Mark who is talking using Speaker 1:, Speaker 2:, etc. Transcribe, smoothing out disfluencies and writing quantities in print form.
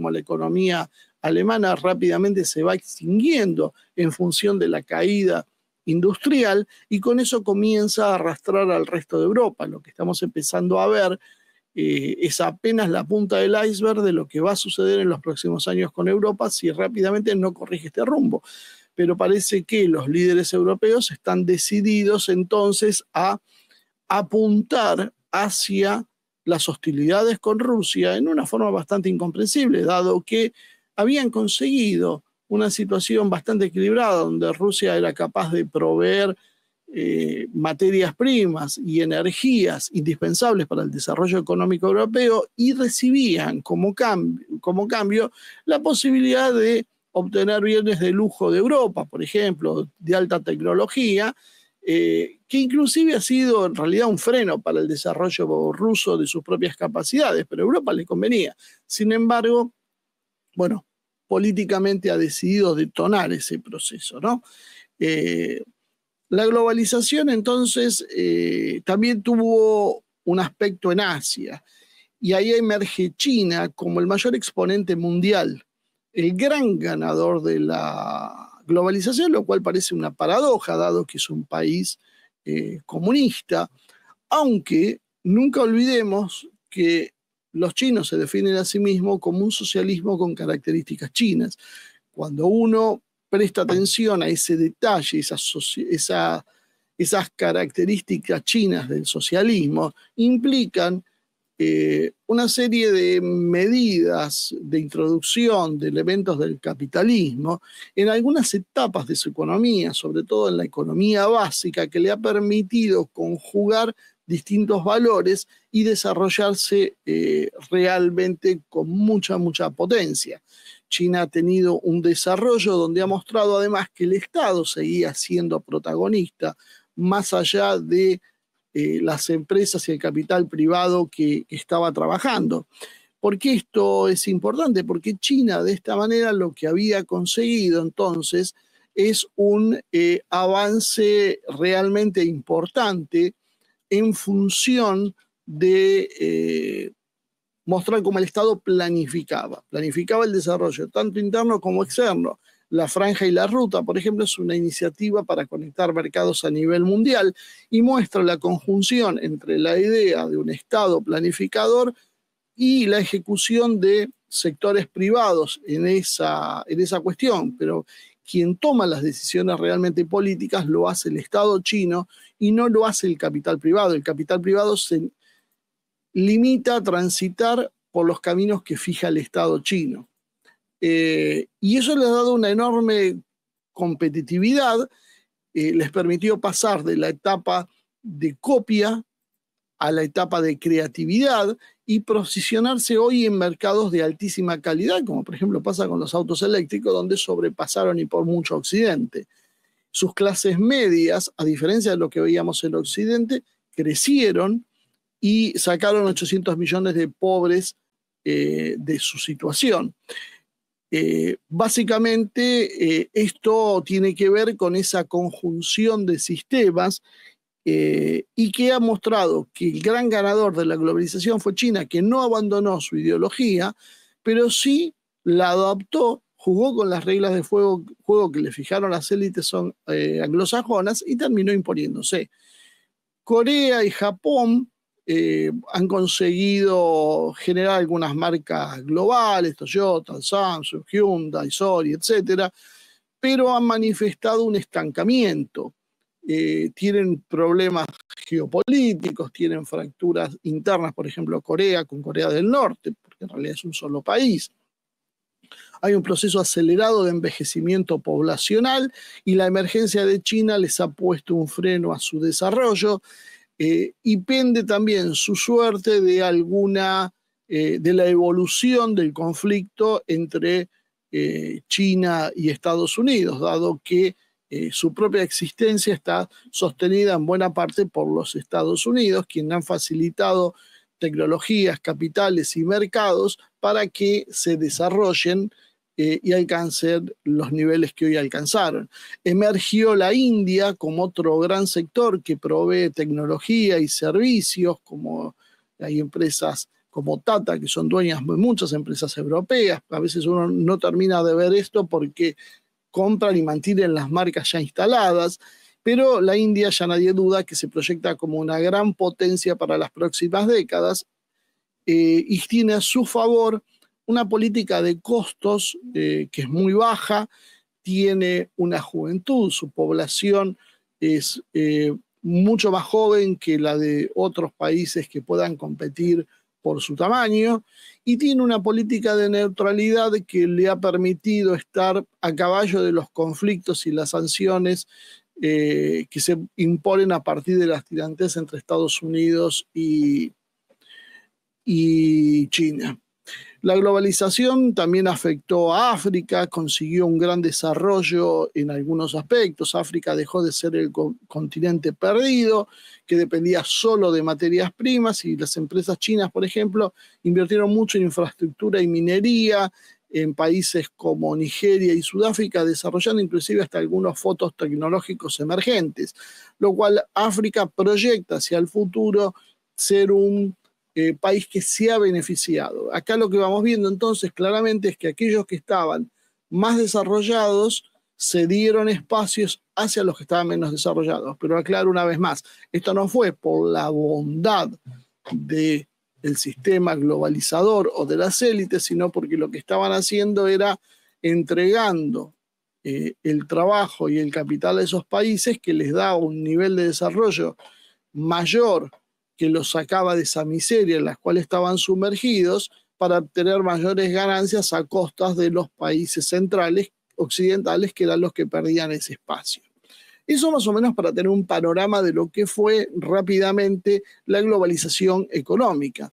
Speaker 1: como la economía alemana rápidamente se va extinguiendo en función de la caída industrial, y con eso comienza a arrastrar al resto de Europa. Lo que estamos empezando a ver es apenas la punta del iceberg de lo que va a suceder en los próximos años con Europa si rápidamente no corrige este rumbo. Pero parece que los líderes europeos están decididos entonces a apuntar hacia las hostilidades con Rusia en una forma bastante incomprensible, dado que habían conseguido una situación bastante equilibrada donde Rusia era capaz de proveer materias primas y energías indispensables para el desarrollo económico europeo, y recibían como cambio la posibilidad de obtener bienes de lujo de Europa, por ejemplo, de alta tecnología, que inclusive ha sido en realidad un freno para el desarrollo ruso de sus propias capacidades, pero a Europa le convenía. Sin embargo, bueno, políticamente ha decidido detonar ese proceso, ¿no? La globalización entonces también tuvo un aspecto en Asia, y ahí emerge China como el mayor exponente mundial, el gran ganador de la globalización, lo cual parece una paradoja, dado que es un país comunista, aunque nunca olvidemos que los chinos se definen a sí mismos como un socialismo con características chinas. Cuando uno presta atención a ese detalle, esas características chinas del socialismo, implican una serie de medidas de introducción de elementos del capitalismo en algunas etapas de su economía, sobre todo en la economía básica, que le ha permitido conjugar distintos valores y desarrollarse realmente con mucha potencia. China ha tenido un desarrollo donde ha mostrado además que el Estado seguía siendo protagonista, más allá de las empresas y el capital privado que estaba trabajando. ¿Por qué esto es importante? Porque China de esta manera lo que había conseguido entonces es un avance realmente importante en función de mostrar cómo el Estado planificaba el desarrollo, tanto interno como externo. La Franja y la Ruta, por ejemplo, es una iniciativa para conectar mercados a nivel mundial y muestra la conjunción entre la idea de un Estado planificador y la ejecución de sectores privados en esa cuestión. Pero quien toma las decisiones realmente políticas lo hace el Estado chino y no lo hace el capital privado. El capital privado se limita a transitar por los caminos que fija el Estado chino. Y eso les ha dado una enorme competitividad, les permitió pasar de la etapa de copia a la etapa de creatividad y posicionarse hoy en mercados de altísima calidad, como por ejemplo pasa con los autos eléctricos, donde sobrepasaron y por mucho a Occidente. Sus clases medias, a diferencia de lo que veíamos en Occidente, crecieron y sacaron 800 millones de pobres de su situación. Básicamente, esto tiene que ver con esa conjunción de sistemas y que ha mostrado que el gran ganador de la globalización fue China, que no abandonó su ideología, pero sí la adaptó, jugó con las reglas de juego que le fijaron las élites anglosajonas y terminó imponiéndose. Corea y Japón han conseguido generar algunas marcas globales, Toyota, Samsung, Hyundai, Sony, etcétera, pero han manifestado un estancamiento. Tienen problemas geopolíticos, tienen fracturas internas, por ejemplo, Corea con Corea del Norte, porque en realidad es un solo país. Hay un proceso acelerado de envejecimiento poblacional y la emergencia de China les ha puesto un freno a su desarrollo. Y pende también su suerte de de la evolución del conflicto entre China y Estados Unidos, dado que su propia existencia está sostenida en buena parte por los Estados Unidos, quienes han facilitado tecnologías, capitales y mercados para que se desarrollen y alcancen los niveles que hoy alcanzaron. Emergió la India como otro gran sector que provee tecnología y servicios, como hay empresas como Tata, que son dueñas de muchas empresas europeas. A veces uno no termina de ver esto porque compran y mantienen las marcas ya instaladas, pero la India ya nadie duda que se proyecta como una gran potencia para las próximas décadas, y tiene a su favor una política de costos que es muy baja, tiene una juventud, su población es mucho más joven que la de otros países que puedan competir por su tamaño, y tiene una política de neutralidad que le ha permitido estar a caballo de los conflictos y las sanciones que se imponen a partir de las tirantes entre Estados Unidos y China. La globalización también afectó a África, consiguió un gran desarrollo en algunos aspectos. África dejó de ser el continente perdido, que dependía solo de materias primas, y las empresas chinas, por ejemplo, invirtieron mucho en infraestructura y minería en países como Nigeria y Sudáfrica, desarrollando inclusive hasta algunos fotos tecnológicos emergentes, lo cual África proyecta hacia el futuro ser un país que se ha beneficiado. Acá lo que vamos viendo entonces claramente es que aquellos que estaban más desarrollados cedieron espacios hacia los que estaban menos desarrollados. Pero aclaro una vez más, esto no fue por la bondad del sistema globalizador o de las élites, sino porque lo que estaban haciendo era entregando el trabajo y el capital a esos países, que les da un nivel de desarrollo mayor, que los sacaba de esa miseria en la cual estaban sumergidos, para obtener mayores ganancias a costas de los países centrales, occidentales, que eran los que perdían ese espacio. Eso más o menos para tener un panorama de lo que fue rápidamente la globalización económica.